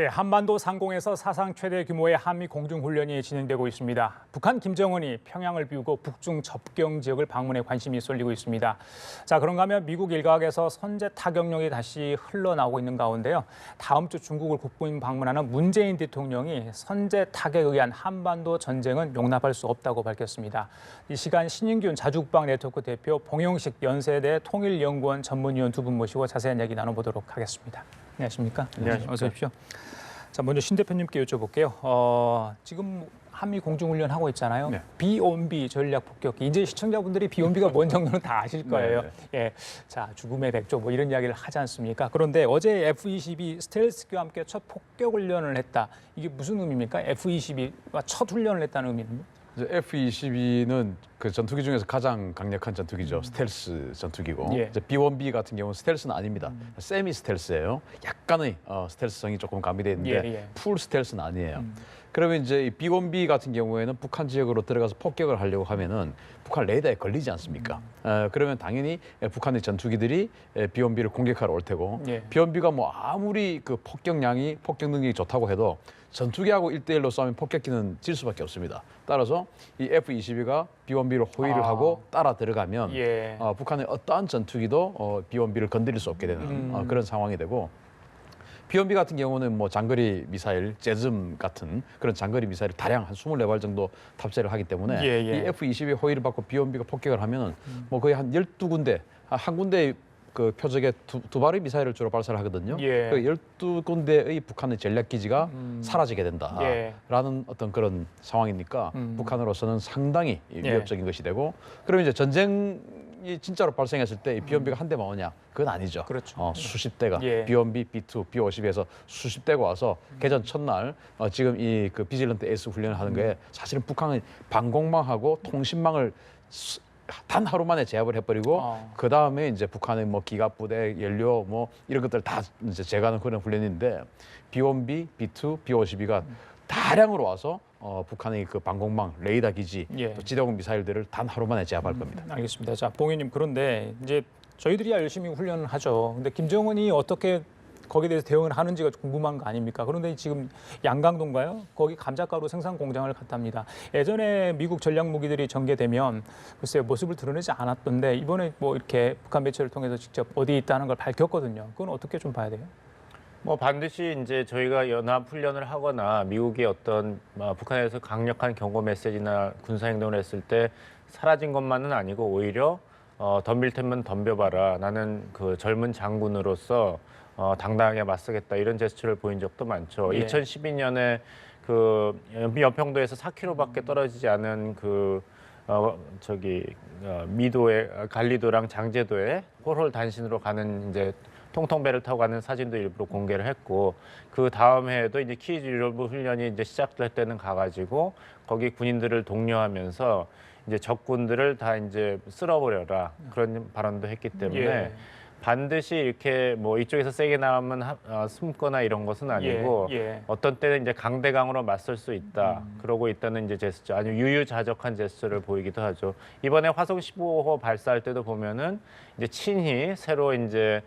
예, 한반도 상공에서 사상 최대 규모의 한미 공중훈련이 진행되고 있습니다. 북한 김정은이 평양을 비우고 북중 접경 지역을 방문해 관심이 쏠리고 있습니다. 자, 그런가 하면 미국 일각에서 선제 타격령이 다시 흘러나오고 있는 가운데요. 다음 주 중국을 국부인 방문하는 문재인 대통령이 선제 타격에 의한 한반도 전쟁은 용납할 수 없다고 밝혔습니다. 이 시간 신인균 자주국방 네트워크 대표, 봉영식 연세대 통일연구원 전문위원 두 분 모시고 자세한 이야기 나눠보도록 하겠습니다. 안녕하십니까? 안녕하십니까? 어서 오십시오. 자, 먼저 신 대표님께 여쭤볼게요. 지금 한미 공중훈련 하고 있잖아요. 네. B-1B 전략 폭격기. 이제 시청자분들이 B-1B가 뭔 정도는 다 아실 거예요. 네. 예, 자, 죽음의 백조 뭐 이런 이야기를 하지 않습니까? 그런데 어제 F-22 스텔스기와 함께 첫 폭격 훈련을 했다. 이게 무슨 의미입니까? F-22가 첫 훈련을 했다는 의미는? F-22는 그 전투기 중에서 가장 강력한 전투기죠. 스텔스 전투기고. 예. 이제 B-1B 같은 경우는 스텔스는 아닙니다. 세미 스텔스예요. 약간의 스텔스성이 조금 가미되어 있는데 예. 풀 스텔스는 아니에요. 그러면 이제 이 B-1B 같은 경우에는 북한 지역으로 들어가서 폭격을 하려고 하면은 북한 레이더에 걸리지 않습니까? 그러면 당연히 북한의 전투기들이 B-1B를 공격하러 올 테고 예. B-1B가 뭐 아무리 그 폭격량이 폭격 능력이 좋다고 해도 전투기하고 1대1로 싸우면 폭격기는 질 수밖에 없습니다. 따라서 이 F-22가 B-1B를 호위를 하고 따라 들어가면 예. 북한의 어떠한 전투기도 B-1B를 건드릴 수 없게 되는 그런 상황이 되고 B-1B 같은 경우는 뭐 장거리 미사일, 재즘 같은 그런 장거리 미사일을 다량 한 24발 정도 탑재를 하기 때문에 예. 이 F-22 호위를 받고 B-1B가 폭격을 하면은 뭐 거의 한 12군데, 한 군데 그 표적에 두 발의 미사일을 주로 발사를 하거든요. 예. 그 12군데의 북한의 전략 기지가 사라지게 된다라는 어떤 그런 상황이니까 북한으로서는 상당히 위협적인 것이 되고 그러면 이제 전쟁이 진짜로 발생했을 때 이 B-1B가 한 대만 오냐? 그건 아니죠. 그렇죠. 수십 대가 예. B-1B, B-2, B-50에서 수십 대가 와서 개전 첫날 지금 이 그 비질런트 에이스 훈련을 하는 거에 사실은 북한의 방공망하고 통신망을 단 하루 만에 제압을 해버리고 그 다음에 이제 북한의 뭐 기갑부대, 연료 뭐 이런 것들 다 이제 제거하는 그런 훈련인데 B-1B, B-2, B-52가 다량으로 와서 북한의 그 방공망, 레이더 기지, 예. 또 지대공 미사일들을 단 하루 만에 제압할 겁니다. 알겠습니다. 자, 봉 의원님, 그런데 이제 저희들이야 열심히 훈련을 하죠. 근데 김정은이 어떻게 거기에 대해서 대응을 하는지가 궁금한 거 아닙니까? 그런데 지금 양강도인가요? 거기 감자가루 생산 공장을 갔답니다. 예전에 미국 전략 무기들이 전개되면 글쎄요, 모습을 드러내지 않았던데 이번에 뭐 이렇게 북한 매체를 통해서 직접 어디에 있다는 걸 밝혔거든요. 그건 어떻게 좀 봐야 돼요? 뭐 반드시 이제 저희가 연합 훈련을 하거나 미국이 어떤 북한에서 강력한 경고 메시지나 군사 행동을 했을 때 사라진 것만은 아니고 오히려 덤빌 테면 덤벼봐라. 나는 그 젊은 장군으로서 당당하게 맞서겠다 이런 제스처를 보인 적도 많죠. 예. 2012년에 그 연평도에서 4km밖에 떨어지지 않은 그 미도의 갈리도랑 장제도에 홀홀 단신으로 가는 이제 통통배를 타고 가는 사진도 일부러 공개를 했고 그 다음 해에도 이제 키즈 유럽 훈련이 이제 시작될 때는 가가지고 거기 군인들을 독려하면서 이제 적군들을 다 이제 쓸어버려라 그런 발언도 했기 때문에 예. 반드시 이렇게 뭐 이쪽에서 세게 나오면 숨거나 이런 것은 아니고 예. 어떤 때는 이제 강대강으로 맞설 수 있다. 그러고 있다는 이제 제스처, 아니면 유유자적한 제스처를 보이기도 하죠. 이번에 화성 15호 발사할 때도 보면은 이제 친히 새로 이제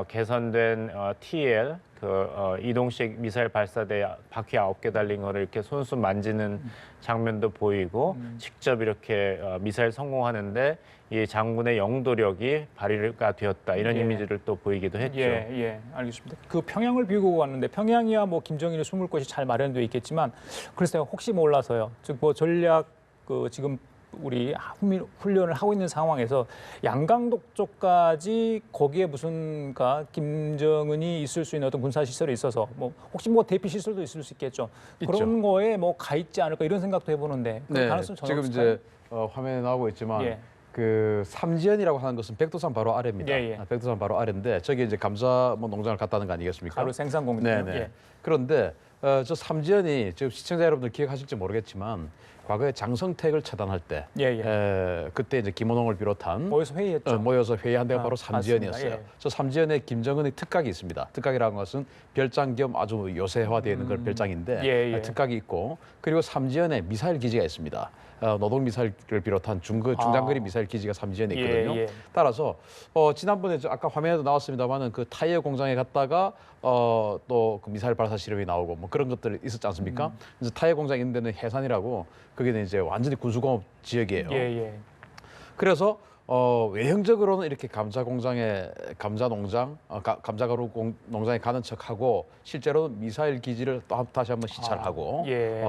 개선된 TL 이동식 미사일 발사대 바퀴 9개 달린 거를 이렇게 손수 만지는 장면도 보이고 직접 이렇게 미사일 성공하는데 이 장군의 영도력이 발휘가 되었다 이런 예. 이미지를 또 보이기도 했죠. 예, 알겠습니다. 그 평양을 비우고 왔는데 평양이야 뭐 김정일이 숨을 곳이 잘 마련되어 있겠지만 글쎄요, 혹시 몰라서요. 즉 뭐 전략 지금 우리 훈련을 하고 있는 상황에서 양강독 쪽까지 거기에 무슨 김정은이 있을 수 있는 어떤 군사 시설이 있어서 뭐 혹시 뭐 대피 시설도 있을 수 있겠죠. 있죠. 그런 거에 뭐 가 있지 않을까 이런 생각도 해보는데 그 가능성 전혀 지금 없을까요? 이제 화면에 나오고 있지만 예. 그 삼지연이라고 하는 것은 백두산 바로 아래입니다. 예. 백두산 바로 아래인데 저기 이제 감자 뭐 농장을 갔다는 거 아니겠습니까? 가루 생산 공장. 네네. 그런데 저 삼지연이 지금 시청자 여러분들 기억하실지 모르겠지만 과거에 장성택을 처단할 때 예, 예. 그때 이제 김원홍을 비롯한 모여서 회의했죠. 모여서 회의한 데가 아, 바로 삼지연이었어요. 맞습니다. 예. 저 삼지연에 김정은의 특각이 있습니다. 특각이라는 것은 별장 겸 아주 요새화되어 있는 그런 별장인데 예, 예. 특각이 있고 그리고 삼지연에 미사일 기지가 있습니다. 노동 미사일을 비롯한 중장거리 미사일 기지가 삼지연에 있거든요. 예, 예. 따라서 지난번에 아까 화면에도 나왔습니다만은 그 타이어 공장에 갔다가 또 그 미사일 발사 실험이 나오고 뭐 그런 것들이 있었지 않습니까? 이제 타이어 공장 있는 데는 해산이라고 거기는 이제 완전히 군수공업 지역이에요. 예, 예. 그래서 외형적으로는 이렇게 감자 공장에 감자 농장, 감자가루 농장에 가는 척하고 실제로는 미사일 기지를 또 다시 한번 시찰하고 예.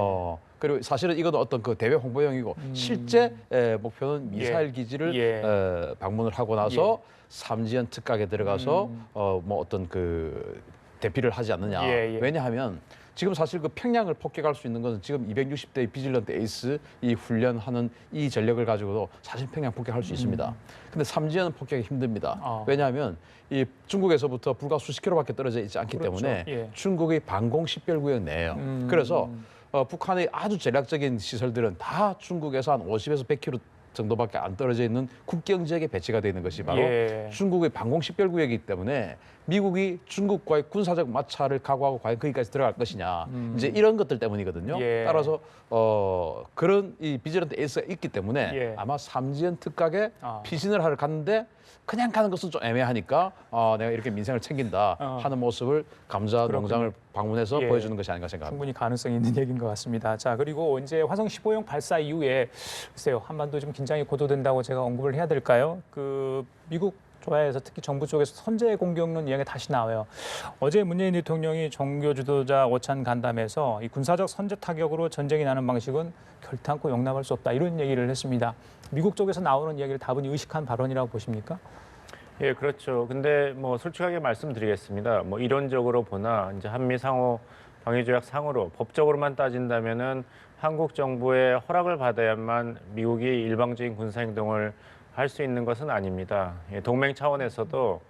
그리고 사실은 이건 어떤 그 대외 홍보용이고 실제 목표는 미사일 기지를 예. 방문을 하고 나서 삼지연 특각에 들어가서 뭐 어떤 그 대피를 하지 않느냐. 예, 예. 왜냐하면 지금 사실 그 평양을 폭격할 수 있는 것은 지금 260대 비질런트 에이스 이 훈련하는 이 전력을 가지고도 사실 평양 폭격할 수 있습니다. 근데 삼지연은 폭격이 힘듭니다. 왜냐하면 이 중국에서부터 불과 수십 킬로밖에 떨어져 있지 않기 그렇죠. 때문에 예. 중국의 방공 식별구역 내에요. 그래서 북한의 아주 전략적인 시설들은 다 중국에서 한 50에서 100km 정도밖에 안 떨어져 있는 국경 지역에 배치가 되어 있는 것이 바로 예. 중국의 방공 식별구역이기 때문에 미국이 중국과의 군사적 마찰을 각오하고 과연 거기까지 들어갈 것이냐 이제 이런 것들 때문이거든요. 예. 따라서 그런 이 비질런트 에이스가 있기 때문에 예. 아마 삼지연 특각에 피신을 하러 갔는데 그냥 가는 것은 좀 애매하니까 내가 이렇게 민생을 챙긴다 하는 모습을 감자 농장을 방문해서 예. 보여주는 것이 아닌가 생각합니다. 충분히 가능성이 있는 얘기인 것 같습니다. 자, 그리고 이제 화성 15형 발사 이후에 글쎄요, 한반도 좀 긴장이 고조된다고 제가 언급을 해야 될까요? 그 미국 조야에서 특히 정부 쪽에서 선제 공격론 이야기가 다시 나와요. 어제 문재인 대통령이 종교 지도자 오찬 간담회에서 이 군사적 선제 타격으로 전쟁이 나는 방식은 결탄코 용납할 수 없다 이런 얘기를 했습니다. 미국 쪽에서 나오는 이야기를 다분히 의식한 발언이라고 보십니까? 예, 그렇죠. 근데 뭐 솔직하게 말씀드리겠습니다. 뭐 이론적으로 보나 이제 한미 상호 방위조약 상으로 법적으로만 따진다면은 한국 정부의 허락을 받아야만 미국이 일방적인 군사 행동을 할 수 있는 것은 아닙니다. 예, 동맹 차원에서도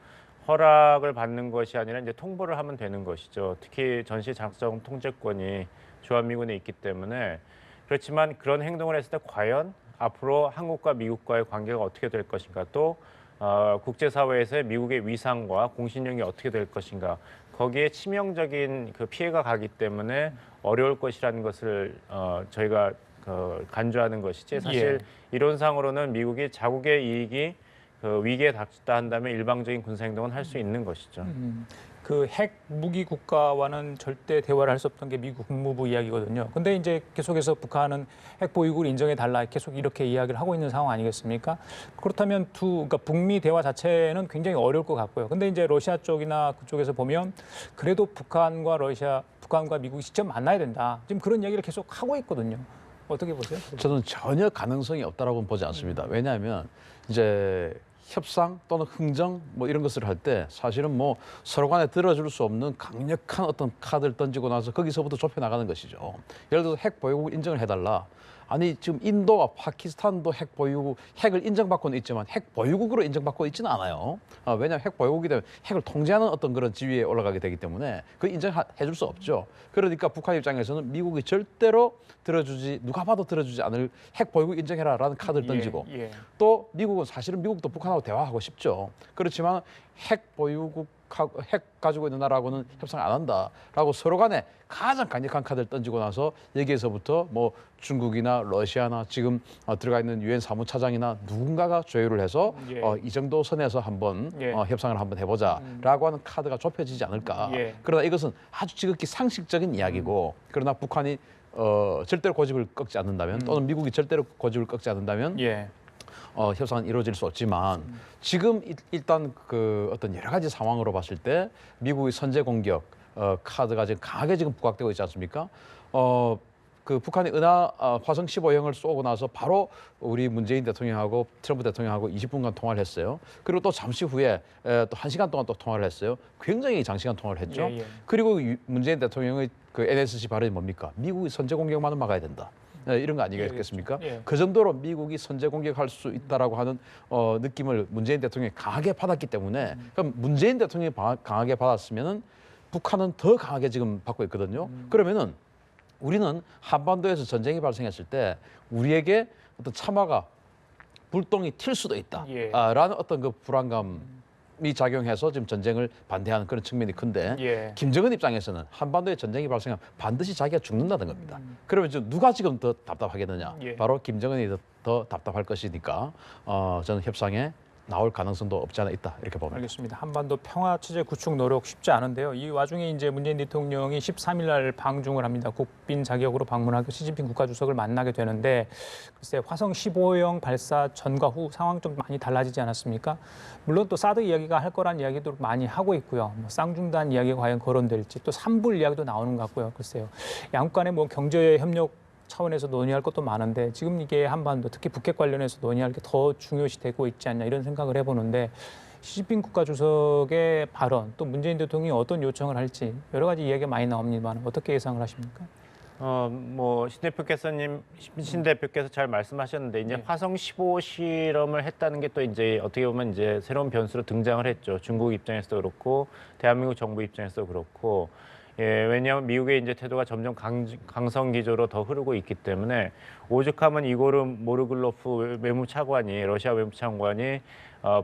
허락을 받는 것이 아니라 이제 통보를 하면 되는 것이죠. 특히 전시 작전 통제권이 주한미군에 있기 때문에 그렇지만 그런 행동을 했을 때 과연 앞으로 한국과 미국과의 관계가 어떻게 될 것인가 또 국제사회에서의 미국의 위상과 공신력이 어떻게 될 것인가 거기에 치명적인 그 피해가 가기 때문에 어려울 것이라는 것을 저희가 간주하는 것이지 사실 이론상으로는 미국이 자국의 이익이 그 위기에 닥쳤다 한다면 일방적인 군사 행동은 할 수 있는 것이죠. 그 핵 무기 국가와는 절대 대화를 할 수 없던 게 미국 국무부 이야기거든요. 근데 이제 계속해서 북한은 핵 보유국을 인정해 달라 계속 이렇게 이야기를 하고 있는 상황 아니겠습니까? 그렇다면 그러니까 북미 대화 자체는 굉장히 어려울 것 같고요. 근데 이제 러시아 쪽이나 그쪽에서 보면 그래도 북한과 미국이 직접 만나야 된다. 지금 그런 얘기를 계속 하고 있거든요. 어떻게 보세요? 저는 전혀 가능성이 없다라고는 보지 않습니다. 왜냐하면 이제 협상 또는 흥정 뭐 이런 것을 할 때 사실은 뭐 서로 간에 들어줄 수 없는 강력한 어떤 카드를 던지고 나서 거기서부터 좁혀 나가는 것이죠. 예를 들어서 핵 보유국 인정을 해달라. 아니 지금 인도와 파키스탄도 핵 보유국 핵을 인정받고는 있지만 핵 보유국으로 인정받고 있지는 않아요. 왜냐하면 핵 보유국이 되면 핵을 통제하는 어떤 그런 지위에 올라가게 되기 때문에 그 인정해줄 수 없죠. 그러니까 북한 입장에서는 미국이 절대로 누가 봐도 들어주지 않을 핵 보유국 인정해라라는 카드를 던지고 또 미국은 사실은 미국도 북한하고 대화하고 싶죠. 그렇지만 핵 보유국 핵 가지고 있는 나라하고는 협상 안 한다라고 서로 간에 가장 강력한 카드를 던지고 나서 여기에서부터 뭐 중국이나 러시아나 지금 들어가 있는 유엔 사무차장이나 누군가가 조율을 해서 이 정도 선에서 한번 협상을 한번 해보자라고 하는 카드가 좁혀지지 않을까. 그러나 이것은 아주 지극히 상식적인 이야기고 그러나 북한이 절대로 고집을 꺾지 않는다면 또는 미국이 절대로 고집을 꺾지 않는다면 협상은 이루어질 수 없지만 지금 일단 그 어떤 여러 가지 상황으로 봤을 때 미국의 선제 공격 카드가 지금 강하게 지금 부각되고 있지 않습니까? 그 북한이 화성 15형을 쏘고 나서 바로 우리 문재인 대통령하고 트럼프 대통령하고 20분간 통화를 했어요. 그리고 또 잠시 후에 또 1시간 동안 또 통화를 했어요. 굉장히 장시간 통화를 했죠. 그리고 문재인 대통령의 그 NSC 발언이 뭡니까? 미국이 선제 공격만은 막아야 된다. 이런 거 아니겠습니까? 그 정도로 미국이 선제 공격할 수 있다라고 하는 느낌을 문재인 대통령이 강하게 받았기 때문에 그럼 문재인 대통령이 강하게 받았으면은 북한은 더 강하게 지금 받고 있거든요. 그러면은 우리는 한반도에서 전쟁이 발생했을 때 우리에게 어떤 참화가 불똥이 튈 수도 있다. 예. 라는 어떤 그 불안감이 작용해서 지금 전쟁을 반대하는 그런 측면이 큰데 예. 김정은 입장에서는 한반도에 전쟁이 발생하면 반드시 자기가 죽는다는 겁니다. 그러면 지금 누가 지금 더 답답하겠느냐? 예. 바로 김정은이 더 답답할 것이니까 저는 협상에 나올 가능성도 없지 않아 있다 이렇게 봅니다. 알겠습니다. 한반도 평화 체제 구축 노력 쉽지 않은데요. 이 와중에 이제 문재인 대통령이 13일 날 방중을 합니다. 국빈 자격으로 방문하고 시진핑 국가주석을 만나게 되는데 글쎄 화성 15형 발사 전과 후 상황 좀 많이 달라지지 않았습니까? 물론 또 사드 이야기가 할 거란 이야기도 많이 하고 있고요. 뭐 쌍중단 이야기가 과연 거론될지 또 산불 이야기도 나오는 것 같고요. 글쎄요. 양국 간의 뭐 경제 협력 차원에서 논의할 것도 많은데 지금 이게 한반도 특히 북핵 관련해서 논의할 게 더 중요시 되고 있지 않냐 이런 생각을 해보는데 시진핑 국가주석의 발언 또 문재인 대통령이 어떤 요청을 할지 여러 가지 이야기가 많이 나옵니다만 어떻게 예상을 하십니까? 뭐 신 대표께서 잘 말씀하셨는데 이제 네. 화성 15 실험을 했다는 게 또 이제 어떻게 보면 이제 새로운 변수로 등장을 했죠. 중국 입장에서도 그렇고 대한민국 정부 입장에서도 그렇고. 예, 왜냐하면 미국의 이제 태도가 점점 강성 기조로 더 흐르고 있기 때문에 오죽하면 이고름 모르글로프 외무차관이 러시아 외무차관이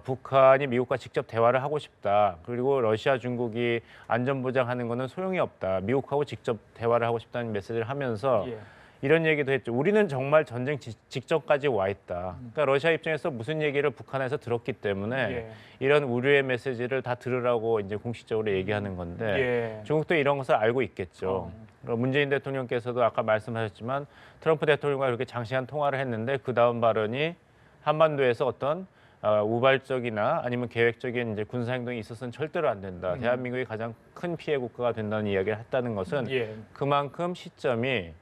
북한이 미국과 직접 대화를 하고 싶다. 그리고 러시아, 중국이 안전 보장하는 거는 소용이 없다. 미국하고 직접 대화를 하고 싶다는 메시지를 하면서 예. 이런 얘기도 했죠. 우리는 정말 전쟁 직전까지 와 있다. 그러니까 러시아 입장에서 무슨 얘기를 북한에서 들었기 때문에 예. 이런 우려의 메시지를 다 들으라고 이제 공식적으로 얘기하는 건데 예. 중국도 이런 것을 알고 있겠죠. 문재인 대통령께서도 아까 말씀하셨지만 트럼프 대통령과 그렇게 장시간 통화를 했는데 그 다음 발언이 한반도에서 어떤 우발적이나 아니면 계획적인 이제 군사 행동이 있어서는 절대로 안 된다. 대한민국이 가장 큰 피해 국가가 된다는 이야기를 했다는 것은 예. 그만큼 시점이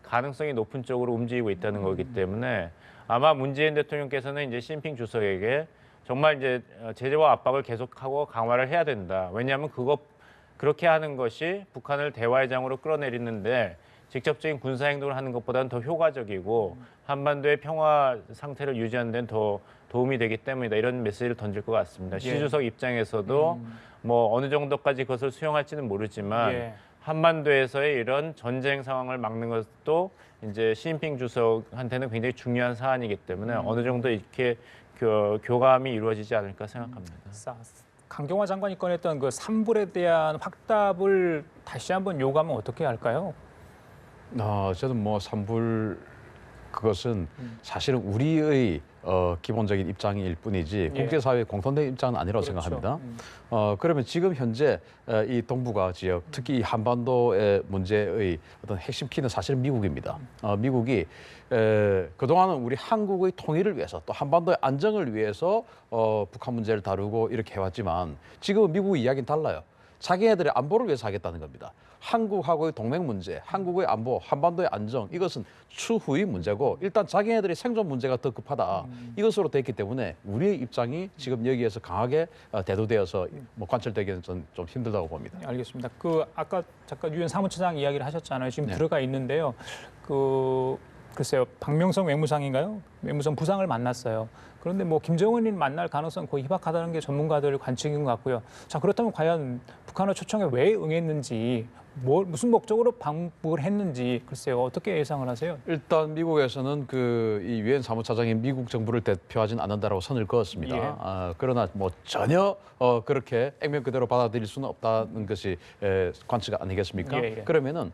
가능성이 높은 쪽으로 움직이고 있다는 거기 때문에 아마 문재인 대통령께서는 이제 시진핑 주석에게 정말 이제 제재와 압박을 계속하고 강화를 해야 된다. 왜냐하면 그렇게 하는 것이 북한을 대화의 장으로 끌어내리는데 직접적인 군사 행동을 하는 것보다는 더 효과적이고 한반도의 평화 상태를 유지하는 데는 더 도움이 되기 때문이다. 이런 메시지를 던질 것 같습니다. 시 주석 입장에서도 뭐 어느 정도까지 그것을 수용할지는 모르지만 예. 한반도에서의 이런 전쟁 상황을 막는 것도 이제 시진핑 주석한테는 굉장히 중요한 사안이기 때문에 어느 정도 이렇게 교감이 이루어지지 않을까 생각합니다. 강경화 장관이 꺼냈던 그 산불에 대한 확답을 다시 한번 요구하면 어떻게 할까요? 저는 뭐 산불 그것은 사실은 우리의 기본적인 입장일 뿐이지 예. 국제사회의 공통된 입장은 아니라고 그렇죠. 생각합니다. 그러면 지금 현재 이 동북아 지역, 특히 이 한반도의 문제의 어떤 핵심 키는 사실은 미국입니다. 미국이 그동안은 우리 한국의 통일을 위해서 또 한반도의 안정을 위해서 북한 문제를 다루고 이렇게 해왔지만 지금 미국의 이야기는 달라요. 자기네들의 안보를 위해서 하겠다는 겁니다. 한국하고의 동맹 문제, 한국의 안보, 한반도의 안정 이것은 추후의 문제고 일단 자기네들의 생존 문제가 더 급하다. 이것으로 됐기 때문에 우리의 입장이 지금 여기에서 강하게 대두되어서 뭐 관철되기는 좀 힘들다고 봅니다. 네, 알겠습니다. 그 아까 잠깐 유엔 사무처장 이야기를 하셨잖아요. 지금 네. 들어가 있는데요. 글쎄요, 박명성 외무상인가요? 외무성 부상을 만났어요. 그런데 뭐 김정은이 만날 가능성 거의 희박하다는 게 전문가들 관측인 것 같고요. 자, 그렇다면 과연 북한의 초청에 왜 응했는지, 무슨 목적으로 방북을 했는지 글쎄요, 어떻게 예상을 하세요? 일단 미국에서는 이 유엔 사무차장이 미국 정부를 대표하진 않는다라고 선을 그었습니다. 예. 그러나 뭐 전혀 그렇게 액면 그대로 받아들일 수는 없다는 것이 관측 아니겠습니까? 예, 예. 그러면은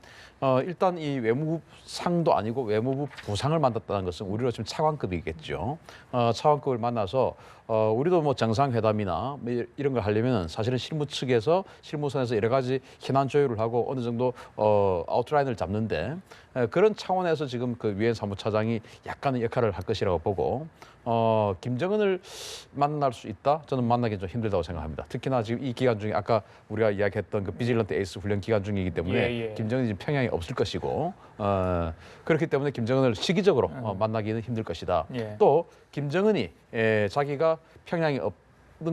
일단 이 외무부 상도 아니고 외무부 부상을 만났다는 것은 우리로 지금 차관급이겠죠. 차관급을 만나서 우리도 뭐 정상회담이나 뭐 이런 걸 하려면 사실은 실무 측에서 실무선에서 여러 가지 현안 조율을 하고 어느 정도 아웃라인을 잡는데 그런 차원에서 지금 그 유엔 사무차장이 약간의 역할을 할 것이라고 보고 김정은을 만날 수 있다? 저는 만나기 좀 힘들다고 생각합니다. 특히나 지금 이 기간 중에 아까 우리가 이야기했던 그 비질런트 에이스 훈련 기간 중이기 때문에 예. 김정은이 지금 평양에 없을 것이고 그렇기 때문에 김정은을 시기적으로 만나기는 힘들 것이다. 예. 또 김정은이 자기가 평양에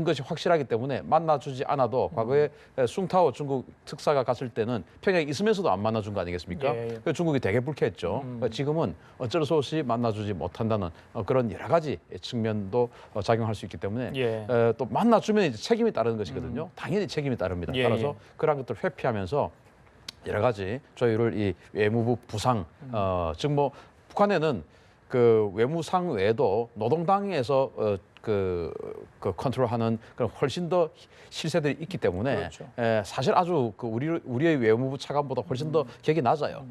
것이 확실하기 때문에 만나주지 않아도 과거에 숭타오 중국 특사가 갔을 때는 평양에 있으면서도 안 만나준 거 아니겠습니까? 예, 예. 그래서 중국이 되게 불쾌했죠. 지금은 어쩔 수 없이 만나주지 못한다는 그런 여러 가지 측면도 작용할 수 있기 때문에 예. 또 만나주면 이제 책임이 따르는 것이거든요. 당연히 책임이 따릅니다. 예, 따라서 예. 그런 것들을 회피하면서 여러 가지 저희를 이 외무부 부상, 즉 뭐 북한에는 그 외무상 외에도 노동당에서 컨트롤하는 그런 훨씬 더 실세들이 있기 때문에 그렇죠. 사실 아주 그 우리의 외무부 차관보다 훨씬 더 격이 낮아요.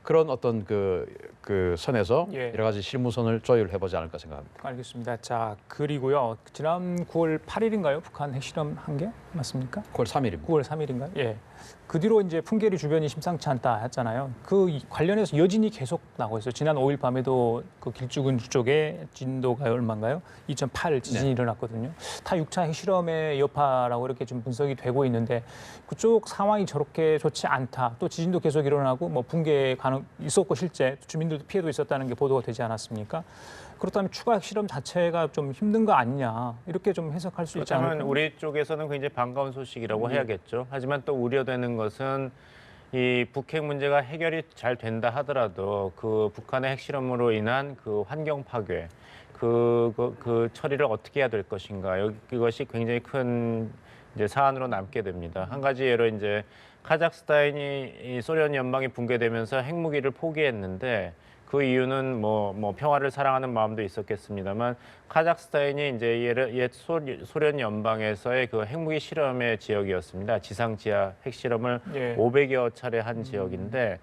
그런 어떤 그 선에서 예. 여러 가지 실무선을 조율해보지 않을까 생각합니다. 알겠습니다. 자, 그리고요. 지난 9월 8일인가요? 북한 핵실험 한 게 맞습니까? 9월 3일입니다. 9월 3일인가요? 예. 그 뒤로 이제 풍계리 주변이 심상치 않다 했잖아요. 그 관련해서 여진이 계속 나오고 있어요. 지난 5일 밤에도 그 길쭉은 쪽에 진도가 얼마인가요? 2.8 지진이 일어났거든요. 타 6차 핵실험의 여파라고 이렇게 좀 분석이 되고 있는데 그쪽 상황이 저렇게 좋지 않다. 또 지진도 계속 일어나고 뭐 붕괴 가능 있었고 실제 주민들도 피해도 있었다는 게 보도가 되지 않았습니까? 그렇다면 추가 핵실험 자체가 좀 힘든 거 아니냐 이렇게 좀 해석할 수 있지 그렇다면 않을까요? 우리 쪽에서는 굉장히 반가운 소식이라고 해야겠죠. 하지만 또 우려되는 것은 이 북핵 문제가 해결이 잘 된다 하더라도 그 북한의 핵실험으로 인한 그 환경 파괴, 그 처리를 어떻게 해야 될 것인가. 이것이 굉장히 큰 이제 사안으로 남게 됩니다. 한 가지 예로 이제 카자흐스탄이 이 소련 연방이 붕괴되면서 핵무기를 포기했는데 그 이유는 뭐 평화를 사랑하는 마음도 있었겠습니다만 카자흐스탄이 이제 옛 소련 연방에서의 그 핵무기 실험의 지역이었습니다. 지상 지하 핵실험을 예. 500여 차례 한 지역인데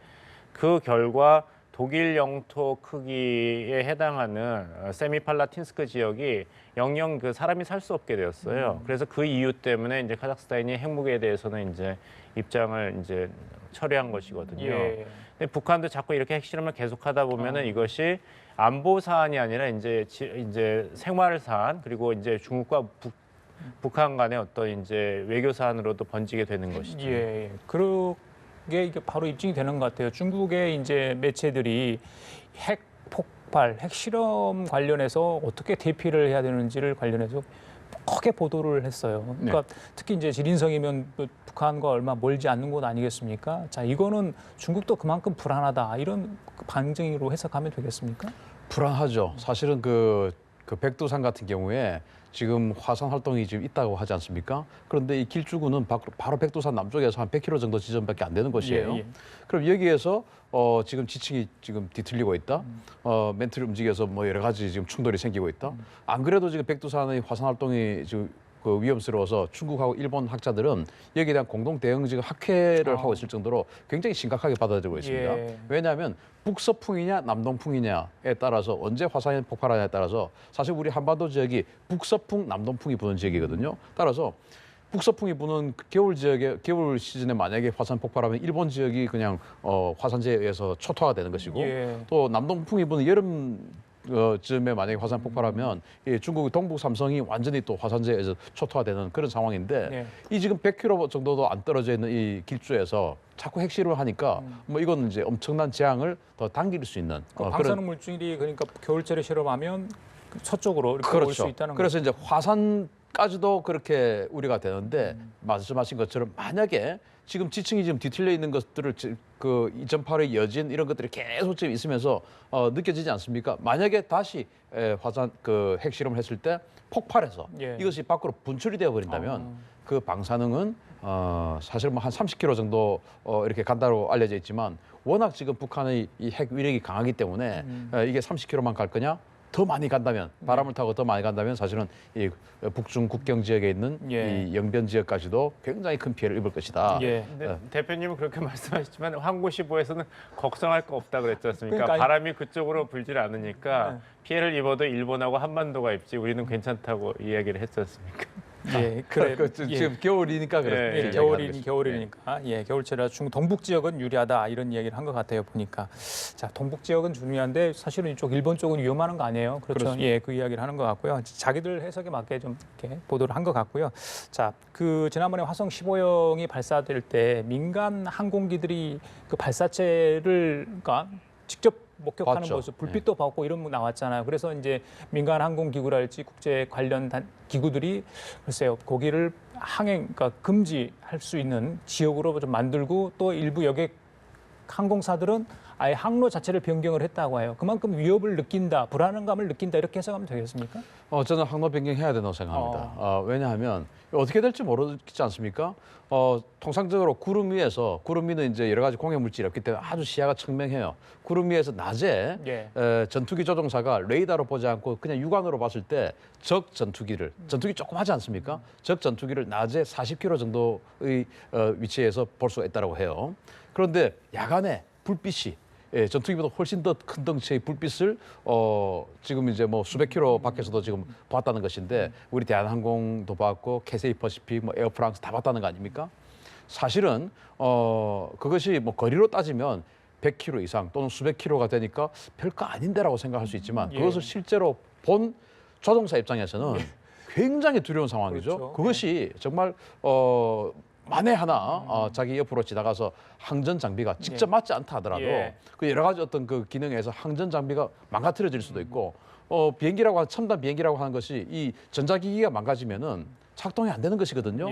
그 결과 독일 영토 크기에 해당하는 세미팔라틴스크 지역이 영영 그 사람이 살 수 없게 되었어요. 그래서 그 이유 때문에 이제 카자흐스탄이 핵무기에 대해서는 이제 입장을 이제 철회한 것이거든요. 예. 근데 북한도 자꾸 이렇게 핵실험을 계속하다 보면은 이것이 안보 사안이 아니라 이제 생활 사안 그리고 이제 중국과 북한 간의 어떤 이제 외교 사안으로도 번지게 되는 것이죠. 예, 그게 이게 바로 입증이 되는 것 같아요. 중국의 이제 매체들이 핵 폭발, 핵 실험 관련해서 어떻게 대피를 해야 되는지를 관련해서 크게 보도를 했어요. 그러니까 특히 이제 지린성이면 북한과 얼마 멀지 않는 곳 아니겠습니까? 자, 이거는 중국도 그만큼 불안하다 이런 반증으로 해석하면 되겠습니까? 불안하죠. 사실은 그 백두산 같은 경우에 지금 화산 활동이 지금 있다고 하지 않습니까? 그런데 이 길주구는 바로 백두산 남쪽에서 한 100km 정도 지점밖에 안 되는 곳이에요. 예, 예. 그럼 여기에서 지금 지층이 지금 뒤틀리고 있다. 멘트를 움직여서 뭐 여러 가지 지금 충돌이 생기고 있다. 안 그래도 지금 백두산의 화산 활동이 지금 그 위험스러워서 중국하고 일본 학자들은 여기에 대한 공동 대응적 학회를 하고 있을 정도로 굉장히 심각하게 받아들이고 있습니다. 예. 왜냐하면 북서풍이냐 남동풍이냐에 따라서 언제 화산이 폭발하냐에 따라서 사실 우리 한반도 지역이 북서풍, 남동풍이 부는 지역이거든요. 따라서 북서풍이 부는 겨울 시즌에 만약에 화산 폭발하면 일본 지역이 그냥 화산재에 의해서 초토화가 되는 것이고 예. 또 남동풍이 부는 여름 즈음에 만약에 화산 폭발하면 이 중국 동북 삼성이 완전히 또 화산재에 의해서 초토화되는 그런 상황인데 네. 이 지금 100km 정도도 안 떨어져 있는 이 길주에서 자꾸 핵실험을 하니까 뭐 이건 이제 엄청난 재앙을 더 당길 수 있는 방사능 물질이 그러니까 겨울철에 실험하면 서쪽으로 이렇게 올 수 있다는 그래서 이제 화산까지도 그렇게 우려가 되는데 말씀하신 것처럼 만약에 지금 지층이 지금 뒤틀려 있는 것들을 그 2.8의 여진 이런 것들이 계속 지금 있으면서 느껴지지 않습니까? 만약에 다시 화산 그 핵실험을 했을 때 폭발해서 예. 이것이 밖으로 분출이 되어 버린다면 그 방사능은 사실 뭐 한 30km 정도 이렇게 간다고 알려져 있지만 워낙 지금 북한의 이 핵 위력이 강하기 때문에 이게 30km만 갈 거냐? 더 많이 간다면 바람을 타고 더 많이 간다면 사실은 이 북중 국경 지역에 있는 예. 이 영변 지역까지도 굉장히 큰 피해를 입을 것이다. 예. 근데 대표님은 그렇게 말씀하셨지만 항구시보에서는 걱정할 거 없다 그랬지 않습니까? 그러니까 바람이 그쪽으로 불질 않으니까 네. 피해를 입어도 일본하고 한반도가 입지 우리는 괜찮다고 이야기를 했지 않습니까? 예, 그래. 예. 지금 겨울이니까 그래. 예, 겨울이니까 겨울철이라 중 동북 지역은 유리하다 이런 이야기를 한 것 같아요 보니까. 자, 동북 지역은 중요한데 사실은 이쪽 일본 쪽은 위험한 거 아니에요? 그렇죠. 그렇습니다. 예, 그 이야기를 하는 것 같고요. 자기들 해석에 맞게 좀 이렇게 보도를 한 것 같고요. 자, 그 지난번에 화성 15형이 발사될 때 민간 항공기들이 그 발사체를 그러니까 직접 목격하는 봤죠. 모습, 불빛도 봤고 이런 거 나왔잖아요. 그래서 이제 민간 항공 기구랄지 국제 관련 기구들이 글쎄요 거기를 그러니까 금지할 수 있는 지역으로 좀 만들고 또 일부 여객 항공사들은 아예 항로 자체를 변경을 했다고 해요. 그만큼 위협을 느낀다, 불안감을 느낀다 이렇게 해석하면 되겠습니까? 저는 항로 변경해야 된다고 생각합니다. 왜냐하면 어떻게 될지 모르지 않습니까? 통상적으로 구름 위는 이제 여러 가지 공해 물질이 없기 때문에 아주 시야가 청명해요. 구름 위에서 낮에 예. 전투기 조종사가 레이더로 보지 않고 그냥 육안으로 봤을 때 적 전투기 조그마하지 않습니까? 적 전투기를 낮에 40km 정도의 위치에서 볼 수가 있다고 해요. 그런데 야간에 불빛이 전투기보다 훨씬 더 큰 덩치의 불빛을 지금 이제 뭐 수백 킬로 밖에서도 지금 봤다는 것인데 우리 대한항공도 봤고 캐세이 퍼시픽, 뭐 에어프랑스 다 봤다는 거 아닙니까? 사실은 그것이 뭐 거리로 따지면 100km 이상 또는 수백 킬로가 되니까 별거 아닌데라고 생각할 수 있지만 그것을 실제로 본 조종사 입장에서는 굉장히 두려운 상황이죠. 그렇죠. 그것이 정말 만에 하나 자기 옆으로 지나가서 항전 장비가 직접 맞지 않다 하더라도 그 여러 가지 어떤 그 기능에서 항전 장비가 망가뜨려질 수도 있고 첨단 비행기라고 하는 것이 이 전자기기가 망가지면은 작동이 안 되는 것이거든요.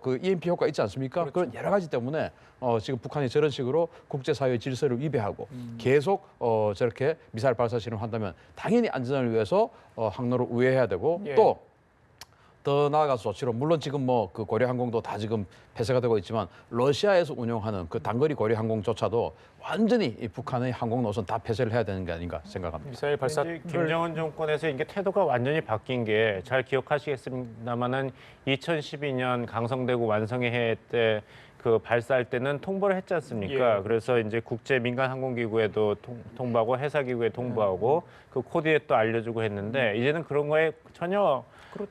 그 EMP 효과 있지 않습니까? 그렇죠. 그런 여러 가지 때문에 지금 북한이 저런 식으로 국제사회의 질서를 위배하고 계속 저렇게 미사일 발사 실험을 한다면 당연히 안전을 위해서 항로를 우회해야 되고 또 더 나아가서 조치로 물론 지금 뭐 그 고려 항공도 다 지금 폐쇄가 되고 있지만 러시아에서 운영하는 그 단거리 고려 항공조차도 완전히 이 북한의 항공 노선 다 폐쇄를 해야 되는 게 아닌가 생각합니다. 미사일 발사를 김정은 정권에서 이게 태도가 완전히 바뀐 게 잘 기억하시겠습니다마는 2012년 강성대구 완성의 해 때 그 발사할 때는 통보를 했지 않습니까? 그래서 이제 국제 민간 항공기구에도 통보하고 회사기구에 통보하고 그 코드에 또 알려주고 했는데 이제는 그런 거에 전혀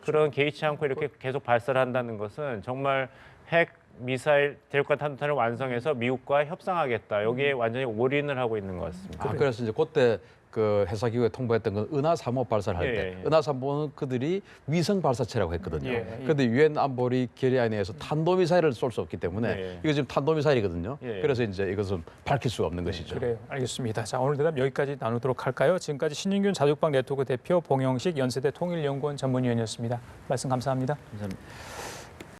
그런 개의치 않고 이렇게 계속 발사를 한다는 것은 정말 핵 미사일 대륙간 탄도탄을 완성해서 미국과 협상하겠다. 여기에 완전히 올인을 하고 있는 것 같습니다. 그래서 이제 그때 그 회사기구에 통보했던 건 은하 3호 발사를 할 때 은하 3호는 그들이 위성 발사체라고 했거든요. 그런데 유엔 안보리 결의안에 의해서 탄도미사일을 쏠 수 없기 때문에 이거 지금 탄도미사일이거든요. 그래서 이제 이것은 밝힐 수가 없는 것이죠. 그래요. 알겠습니다. 자, 오늘 대답 여기까지 나누도록 할까요? 지금까지 신인균 자주방 네트워크 대표 봉영식 연세대 통일연구원 전문위원이었습니다. 말씀 감사합니다. 감사합니다.